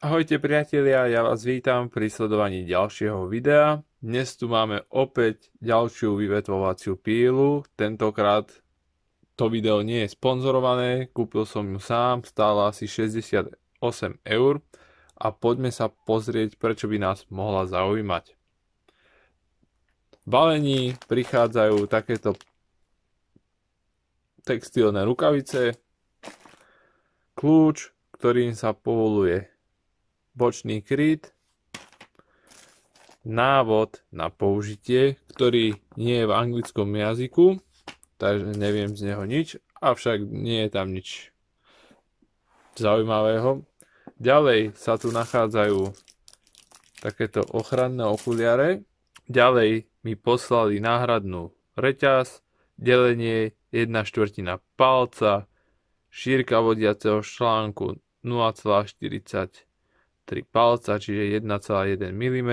Ahojte priatelia, ja vás vítam pri sledovaní ďalšieho videa. Dnes tu máme opäť ďalšiu vyvetvovaciu pílu. Tentokrát to video nie je sponzorované, kúpil som ju sám, stála asi 68 eur a poďme sa pozrieť, prečo by nás mohla zaujímať. V balení prichádzajú takéto textilné rukavice, kľúč, ktorým sa povoluje bočný kryt, návod na použitie, ktorý nie je v anglickom jazyku, takže neviem z neho nič, avšak nie je tam nič zaujímavého. Ďalej sa tu nachádzajú takéto ochranné okuliare. Ďalej mi poslali náhradnú reťaz, delenie 1/4 palca, šírka vodiaceho článku 0,43 palca, čiže 1,1 mm,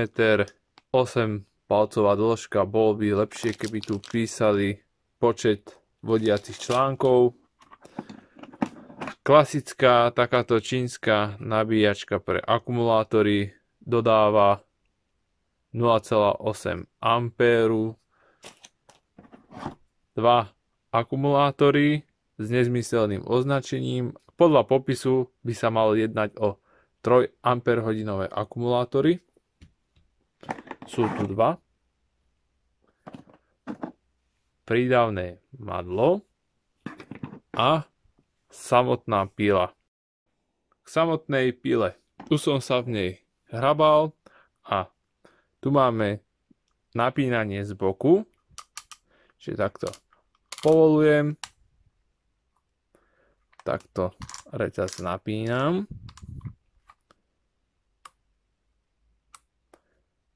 8 palcová dĺžka, bolo by lepšie, keby tu písali počet vodiacich článkov. Klasická takáto čínska nabíjačka pre akumulátory dodáva 0,8 ampéru, 2 akumulátory s nezmyselným označením. Podľa popisu by sa malo jednať o 3 Ah akumulátory. Sú tu 2. Prídavné madlo a samotná pila. K samotnej pile. Tu som sa v nej hrabal a tu máme napínanie z boku. Čiže takto povolujem. Takto reťaz napínam.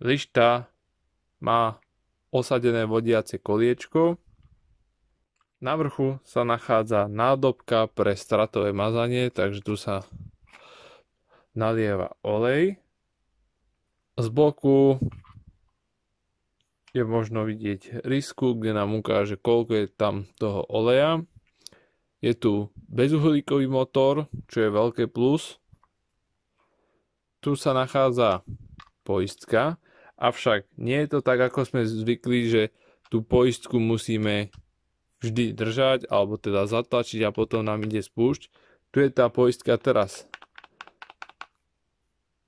Lišta má osadené vodiace koliečko. Na vrchu sa nachádza nádobka pre stratové mazanie, takže tu sa nalieva olej. Z boku je možno vidieť risku, kde nám ukáže, koľko je tam toho oleja. Je tu bezuhlíkový motor, čo je veľké plus. Tu sa nachádza poistka, avšak nie je to tak, ako sme zvykli, že tú poistku musíme vždy držať, alebo teda zatlačiť a potom nám ide spúšť. Tu je tá poistka teraz.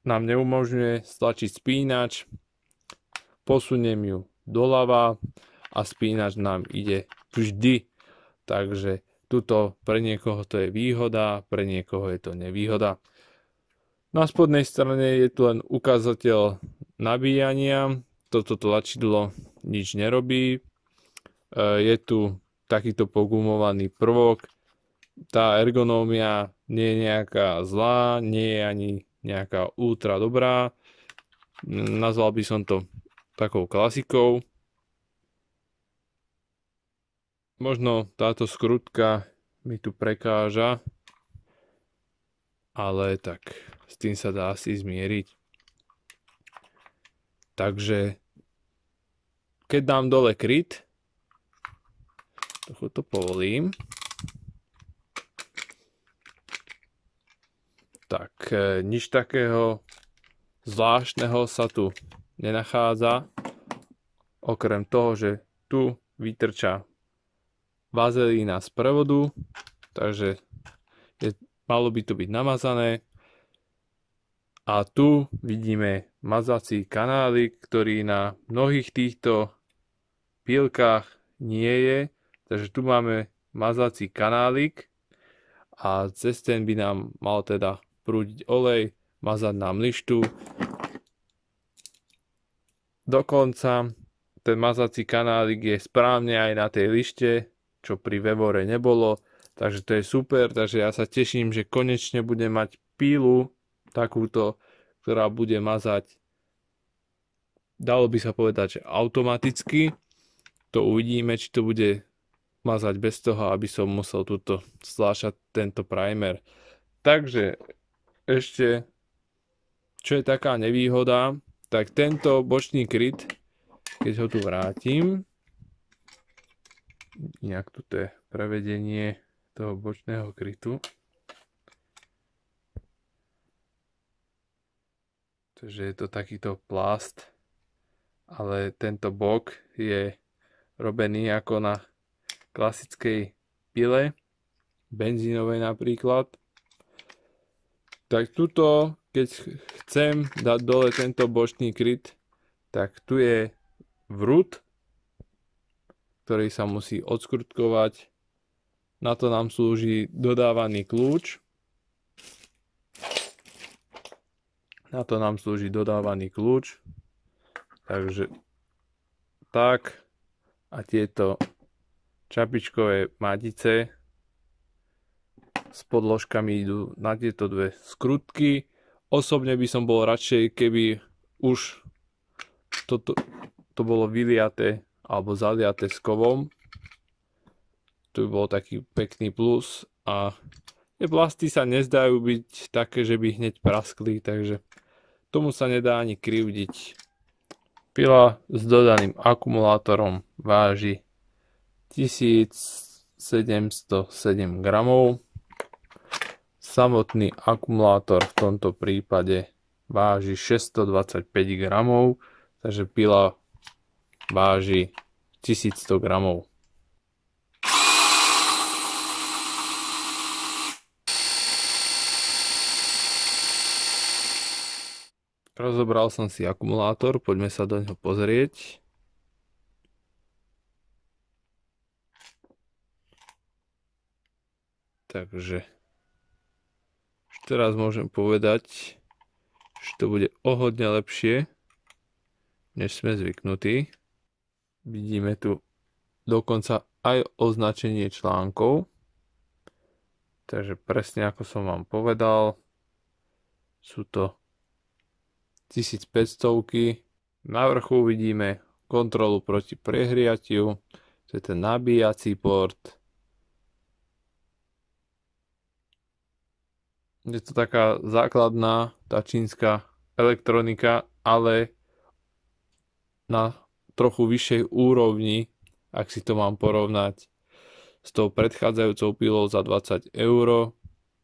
Nám neumožňuje stlačiť spínač, posuniem ju doľava a spínač nám ide vždy. Takže tuto pre niekoho to je výhoda, pre niekoho je to nevýhoda. Na spodnej strane je tu len ukazateľ nabíjania. Toto tlačidlo nič nerobí. Je tu takýto pogumovaný prvok. Tá ergonómia nie je nejaká zlá, nie je ani nejaká ultra dobrá. Nazval by som to takou klasikou. Možno táto skrutka mi tu prekáža, ale tak s tým sa dá asi zmieriť. Takže keď dám dole kryt, trochu to povolím, tak nič takého zvláštneho sa tu nenachádza, okrem toho, že tu vytrča vazelína z prevodu, takže malo by to byť namazané. A tu vidíme mazací kanálik, ktorý na mnohých týchto pílkach nie je. Takže tu máme mazací kanálik a cez ten by nám mal teda prúdiť olej, mazať nám lištu. Dokonca ten mazací kanálik je správne aj na tej lište, čo pri Vevore nebolo. Takže to je super, takže ja sa teším, že konečne budem mať pílu takúto, ktorá bude mazať, dalo by sa povedať, že automaticky. To uvidíme, či to bude mazať bez toho, aby som musel tuto stláčať tento primer. Takže ešte, čo je taká nevýhoda, tak tento bočný kryt, keď ho tu vrátim, inak tuto je prevedenie toho bočného krytu. Takže je to takýto plast, ale tento bok je robený ako na klasickej pile, benzínovej napríklad. Tak tuto, keď chcem dať dole tento bočný kryt, tak tu je vrút, ktorý sa musí odskrutkovať. Na to nám slúži dodávaný kľúč. Takže tak. A tieto čapičkové matice s podložkami idú na tieto dve skrutky. Osobne by som bol radšej, keby už to bolo vyliaté alebo zaliaté s kovom. Tu by bol taký pekný plus a tie plasty sa nezdajú byť také, že by hneď praskli, takže tomu sa nedá ani krivdiť. Pila s dodaným akumulátorom váži 1707 gramov. Samotný akumulátor v tomto prípade váži 625 gramov, takže pila váži 1100 gramov. Rozobral som si akumulátor, poďme sa do neho pozrieť. Takže už teraz môžem povedať, že to bude o hodne lepšie, než sme zvyknutí. Vidíme tu dokonca aj označenie článkov. Takže presne ako som vám povedal, sú to 1500. Na vrchu vidíme kontrolu proti prehriatiu, to je ten nabíjací port. Je to taká základná tá čínska elektronika, ale na trochu vyššej úrovni, ak si to mám porovnať s tou predchádzajúcou pilou za 20 €,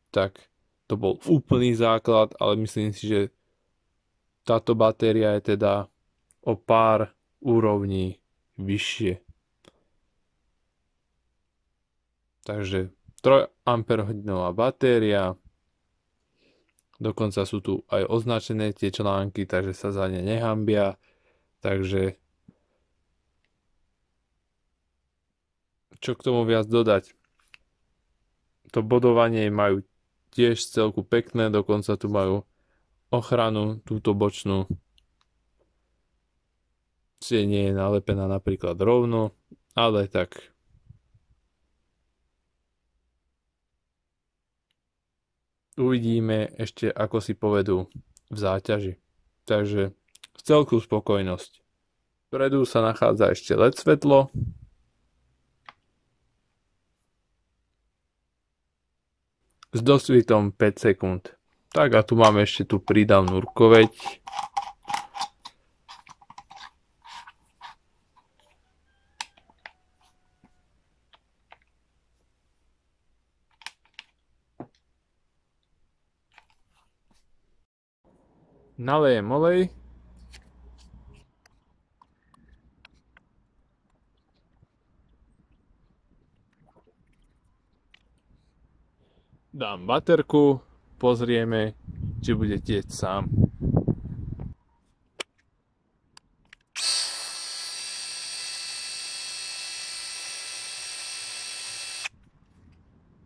tak to bol úplný základ, ale myslím si, že táto batéria je teda o pár úrovní vyššie. Takže 3 Ah batéria, dokonca sú tu aj označené tie články, takže sa za ne nehambia. Takže čo k tomu viac dodať? To bodovanie majú tiež celku pekné, dokonca tu majú ochranu, túto bočnú. Čiže nie je nalepená napríklad rovno, ale tak uvidíme ešte, ako si povedú v záťaži. Takže v celku spokojnosť. Vpredu sa nachádza ešte LED svetlo. S dosvitom 5 sekúnd. Tak a tu máme ešte tú prídavnú rukoveď. Nalejem olej. Dám baterku, pozrieme, či bude tieť sám.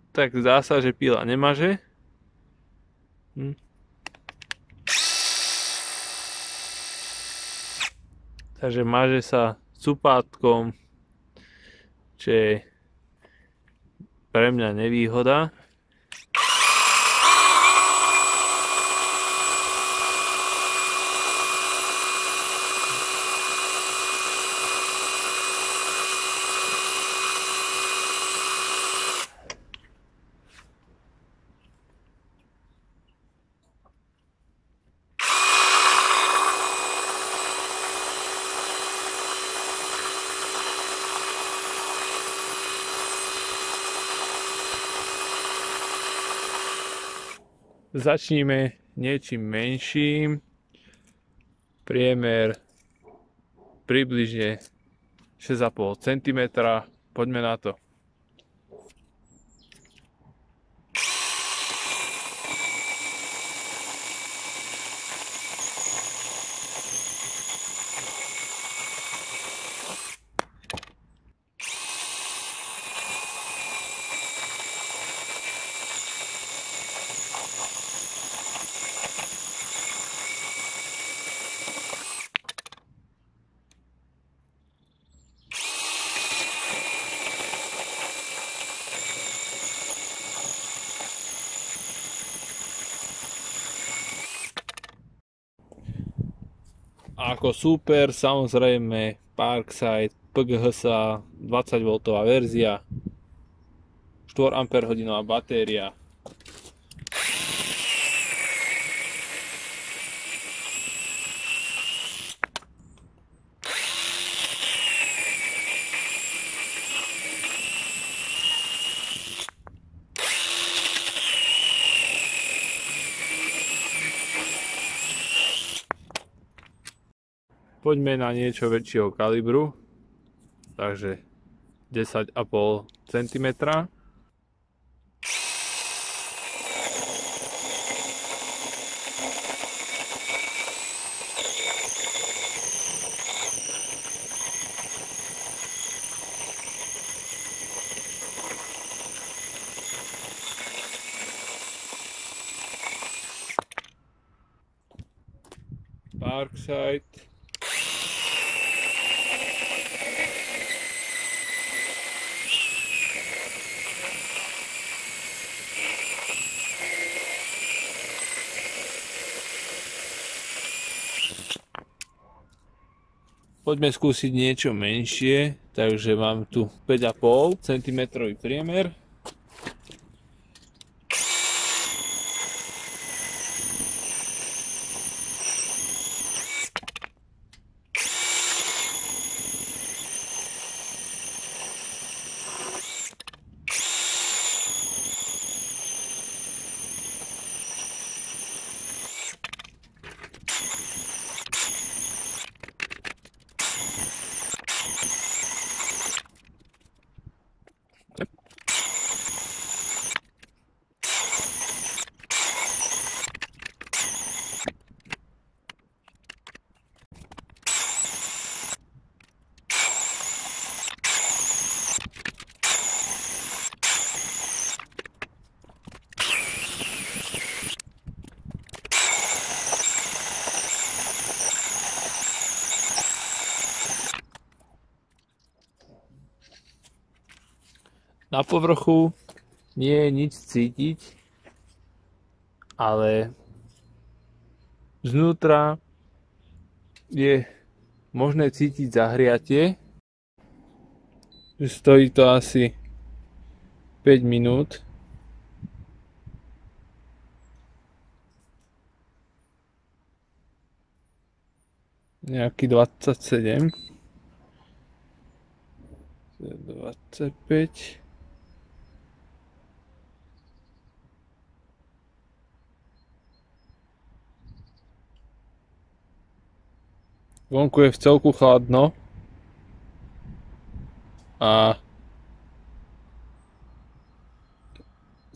Tak zdá sa, že pila nemaže. Takže maže sa cupátkom, čo je pre mňa nevýhoda. Začníme niečím menším. priemer približne 6,5 cm. Poďme na to. Ako super, samozrejme Parkside PGHS 20V verzia, 4Ah batéria. Poďme na niečo väčšieho kalibru, takže 10,5 cm. Parkside. Poďme skúsiť niečo menšie, takže mám tu 5,5 cm priemer. Na povrchu nie je nič cítiť, ale znútra je možné cítiť zahriatie. Stojí to asi 5 minút. Nejaký 27. 25. Vonku je v celku chladno a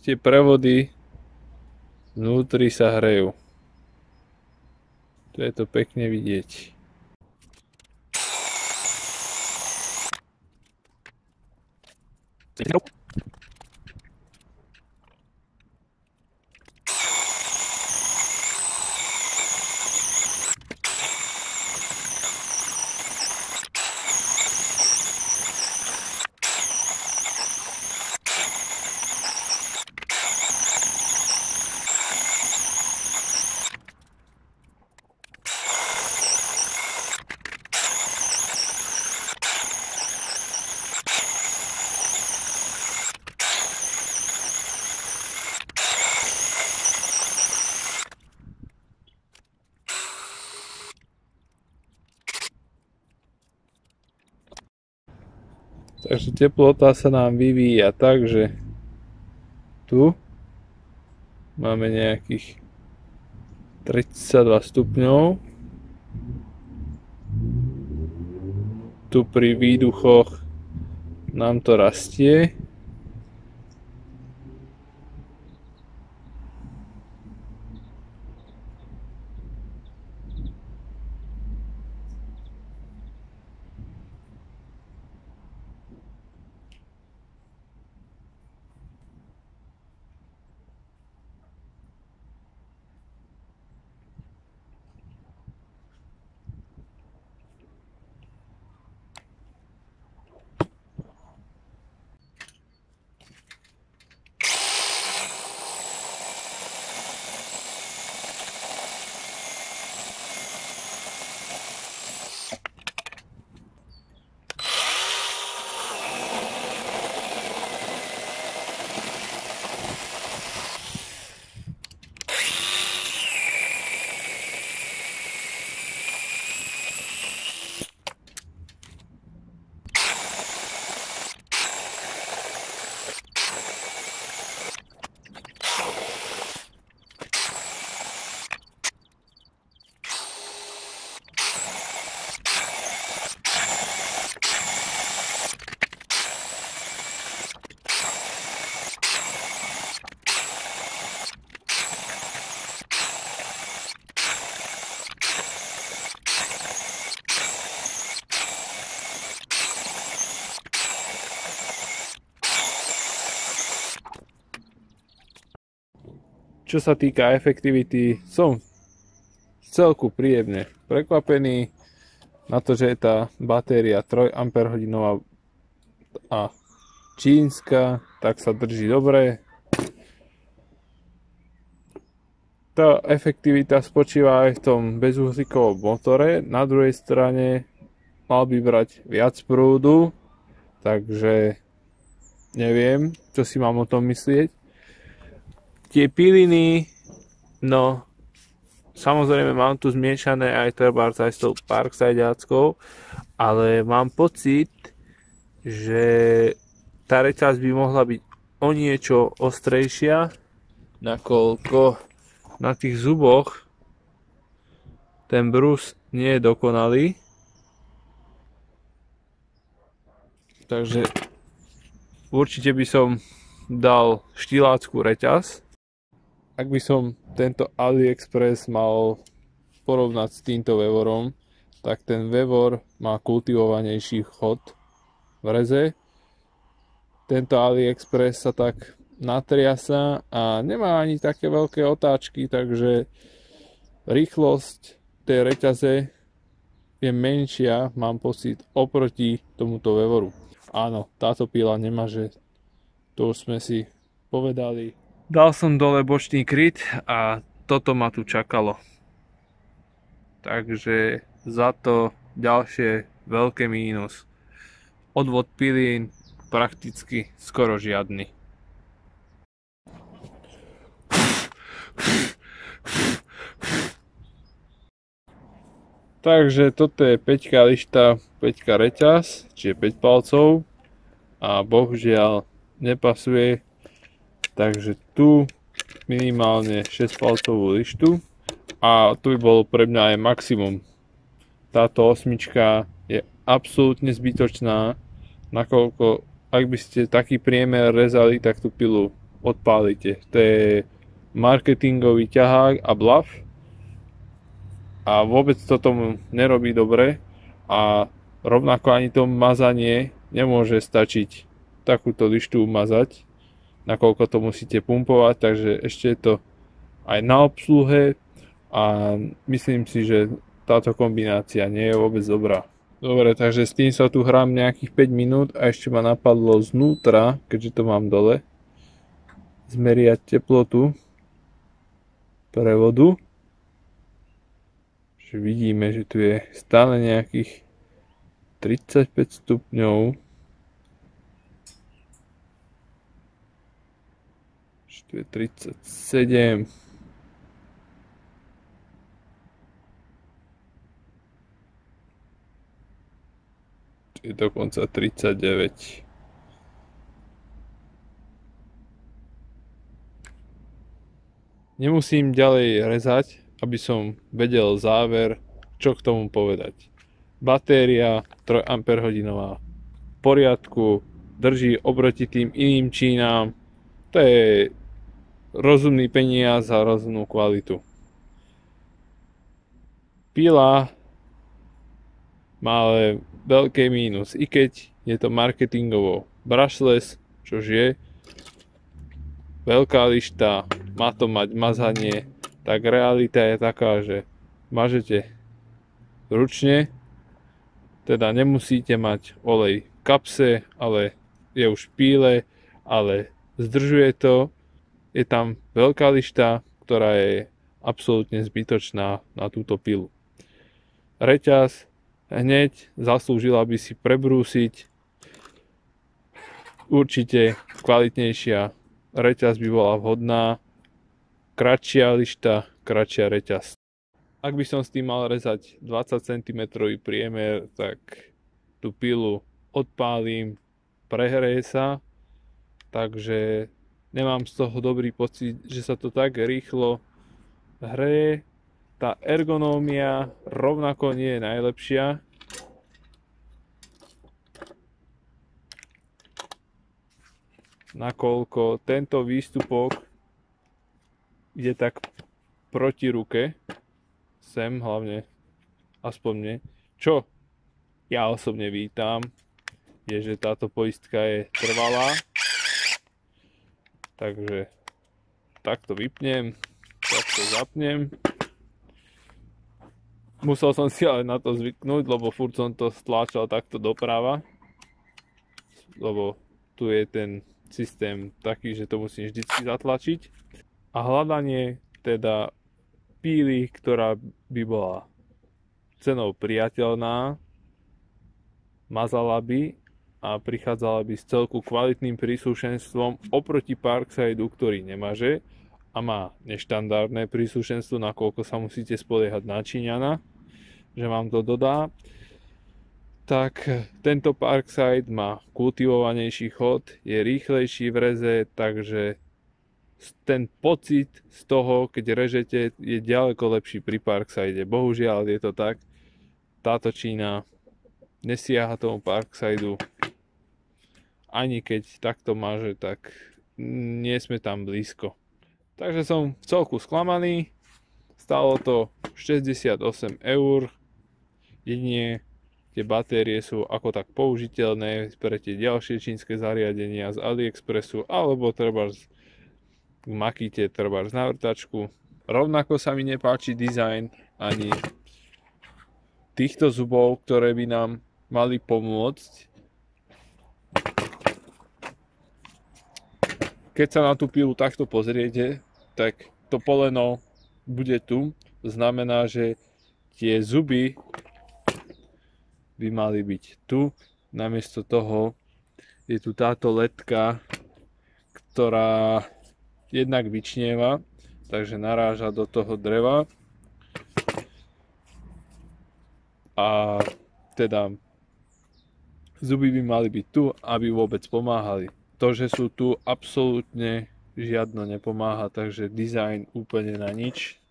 tie prevody vnútri sa hrejú. Tu je to pekne vidieť. Takže teplota sa nám vyvíja tak, že tu máme nejakých 32 stupňov Tu pri výduchoch nám to rastie. Čo sa týka efektivity, som celku príjemne prekvapený na to, že je tá batéria 3 Ah a čínska, tak sa drží dobre. Tá efektivita spočíva aj v tom bezuhlíkovom motore, na druhej strane mal by brať viac prúdu, takže neviem, čo si mám o tom myslieť. Tie piliny, no samozrejme mám tu zmiešané aj trebárs aj s tou Parksideáckou, ale mám pocit, že tá reťaz by mohla byť o niečo ostrejšia, nakoľko na tých zuboch ten brus nie je dokonalý. Takže určite by som dal štýlácku reťaz. Ak by som tento AliExpress mal porovnať s týmto Vevorom, tak ten Vevor má kultivovanejší chod v reze. Tento AliExpress sa tak natriasa a nemá ani také veľké otáčky, takže rýchlosť tej reťaze je menšia, mám pocit, oproti tomuto Vevoru. Áno, táto pila nemaže, to už sme si povedali. Dal som dole bočný kryt a toto ma tu čakalo. Takže za to ďalšie veľké mínus. Odvod pilín prakticky skoro žiadny. Takže toto je 5 lišta, 5 reťaz, čiže 5 palcov a bohužiaľ nepasuje. Takže tu minimálne 6 palcovú lištu a tu by bolo pre mňa aj maximum. Táto osmička je absolútne zbytočná, nakoľko ak by ste taký priemer rezali, tak tú pilu odpálite. To je marketingový ťahák a bluff a vôbec to tomu nerobí dobre a rovnako ani to mazanie nemôže stačiť takúto lištu umazať, nakoľko to musíte pumpovať, takže ešte je to aj na obsluhe a myslím si, že táto kombinácia nie je vôbec dobrá. Dobre, takže s tým sa tu hrám nejakých 5 minút a ešte ma napadlo znútra, keďže to mám dole, zmeriať teplotu prevodu. Že vidíme, že tu je stále nejakých 35 stupňov. Tu je 37. Tu je dokonca 39. Nemusím ďalej rezať, aby som vedel záver čo k tomu povedať. Batéria 3 Ah v poriadku, drží oproti tým iným Čínám. To je rozumný peniaz za rozumnú kvalitu. Pila má ale veľké mínus, i keď je to marketingovo brushless, čož je veľká lišta, má to mať mazanie, tak realita je taká, že mažete ručne, teda nemusíte mať olej v kapse, ale je už píle, ale zdržuje to, je tam veľká lišta, ktorá je absolútne zbytočná na túto pilu. Reťaz hneď zaslúžila by si prebrúsiť, určite kvalitnejšia reťaz by bola vhodná, kratšia lišta, kratšia reťaz. Ak by som s tým mal rezať 20 cm priemer, tak tú pilu odpálim, prehreje sa, takže nemám z toho dobrý pocit, že sa to tak rýchlo hreje. Tá ergonómia rovnako nie je najlepšia. Nakoľko tento výstupok ide tak proti ruke, sem hlavne, aspoň mne. Čo ja osobne vítam, je, že táto poistka je trvalá. Takže takto vypnem, takto zapnem. Musel som si ale na to zvyknúť, lebo furt som to stláčal takto doprava. Lebo tu je ten systém taký, že to musím vždycky zatlačiť. A hľadanie teda píly, ktorá by bola cenou priateľná, mazala by a prichádzala by s celku kvalitným príslušenstvom oproti Parksideu, ktorý nemaže a má neštandardné príslušenstvo, nakoľko sa musíte spoliehať na Číňana, že vám to dodá. Tak tento Parkside má kultivovanejší chod, je rýchlejší v reze, takže ten pocit z toho, keď režete, je ďaleko lepší pri Parkside. Bohužiaľ je to tak, táto Čína nesiaha tomu Parksideu, ani keď takto maže, tak nie sme tam blízko. Takže som v celku sklamaný, stálo to 68 €, jedine tie batérie sú ako tak použiteľné pre tie ďalšie čínske zariadenia z AliExpressu, alebo treba v Makite, treba z navrtačku. Rovnako sa mi nepáči dizajn ani týchto zubov, ktoré by nám mali pomôcť. Keď sa na tú pilu takto pozriete, tak to poleno bude tu. Znamená, že tie zuby by mali byť tu. Namiesto toho je tu táto ledka, ktorá jednak vyčnieva, takže naráža do toho dreva. A teda zuby by mali byť tu, aby vôbec pomáhali. To, že sú tu, absolútne žiadno nepomáha, takže dizajn úplne na nič.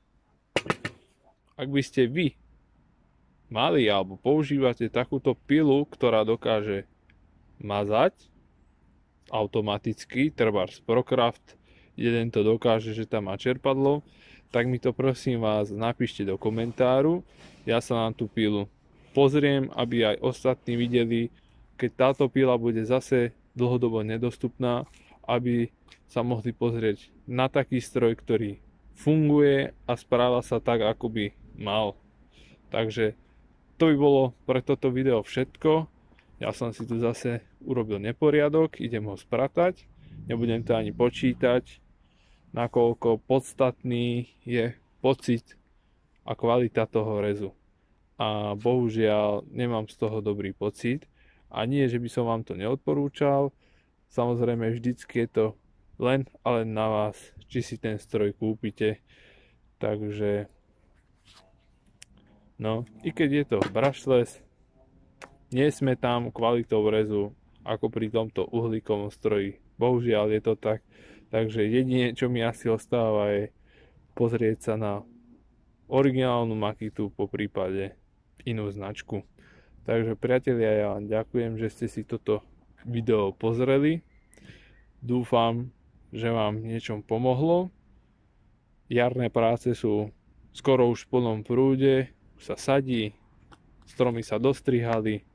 Ak by ste vy mali alebo používate takúto pilu, ktorá dokáže mazať automaticky, trebárs Procraft, jeden to dokáže, že tam má čerpadlo, tak mi to prosím vás napíšte do komentáru. Ja sa na tú pilu pozriem, aby aj ostatní videli, keď táto pila bude zase dlhodobo nedostupná, aby sa mohli pozrieť na taký stroj, ktorý funguje a správa sa tak, ako by mal. Takže to by bolo pre toto video všetko. Ja som si tu zase urobil neporiadok, idem ho spratať, nebudem to ani počítať, nakoľko podstatný je pocit a kvalita toho rezu. A bohužiaľ nemám z toho dobrý pocit. A nie, že by som vám to neodporúčal, samozrejme vždycky je to len a len na vás, či si ten stroj kúpite. Takže no, i keď je to brushless, nie sme tam kvalitou rezu ako pri tomto uhlíkovom stroji. Bohužiaľ je to tak. Takže jedine, čo mi asi ostáva, je pozrieť sa na originálnu Makitu, po prípade inú značku. Takže priatelia, ja vám ďakujem, že ste si toto video pozreli. Dúfam, že vám v niečom pomohlo. Jarné práce sú skoro už v plnom prúde, už sa sadí, stromy sa dostrihali,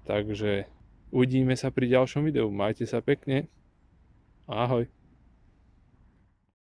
takže uvidíme sa pri ďalšom videu. Majte sa pekne. Ahoj.